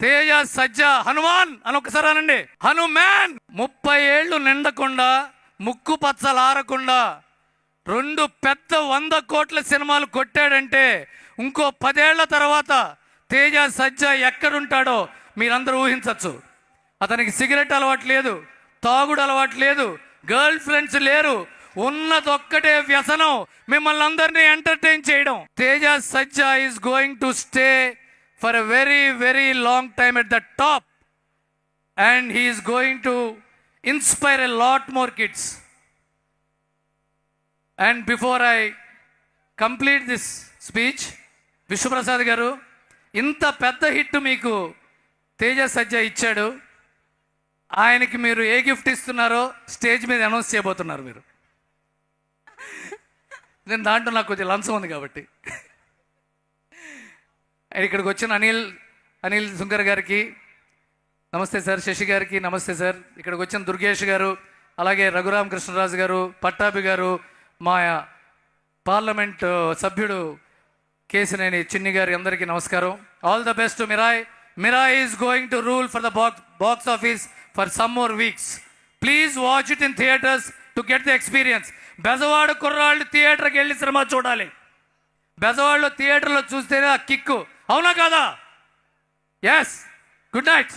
తేజ సజ్జ హనుమాన్ అని ఒకసారి అనండి. హనుమాన్ 30 ఏళ్ళు నిండకుండా, ముక్కు పచ్చలారకుండా 2 పెద్ద 100 కోట్ల సినిమాలు కొట్టాడంటే ఇంకో 10 ఏళ్ల తర్వాత తేజ సజ్జ ఎక్కడుంటాడో మీరందరూ ఊహించవచ్చు. అతనికి సిగరెట్ అలవాటు లేదు, తాగుడు అలవాటు లేదు, గర్ల్ ఫ్రెండ్స్ లేరు. ఉన్నదొక్కటే వ్యసనం, మిమ్మల్ని అందరినీ ఎంటర్టైన్ చేయడం. తేజ సజ్జ is going to stay for a very very long time at the top and he is going to inspire a lot more kids. And before I complete this speech, Vishwaprasad గారు, ఇంత పెద్ద hit మీకు తేజ సజ్జ ఇచ్చాడు. ఆయనకి మీరు ఏ గిఫ్ట్ ఇస్తున్నారో stage మీద అనౌన్స్ చేయబోతున్నారు మీరు. నేను దాంట్లో నాకు కొంచెం లంచం ఉంది కాబట్టి. ఇక్కడికి వచ్చిన అనిల్ సుంకర్ గారికి నమస్తే సార్, శశి గారికి నమస్తే సార్, ఇక్కడికి వచ్చిన దుర్గేష్ గారు, అలాగే రఘురామ కృష్ణరాజు గారు, పట్టాభి గారు, మా పార్లమెంట్ సభ్యుడు కేసినేని చిన్ని గారి అందరికీ నమస్కారం. All the best to Mirai. Mirai is going to rule for the box office for some more weeks. Please watch it in theatres to get the experience. Bezawada కుర్రాళ్ళు థియేటర్కి వెళ్ళి సినిమా చూడాలి. బెజవాడలో థియేటర్లో చూస్తేనే ఆ కిక్కు, అవునా కాదా? ఎస్. Good night.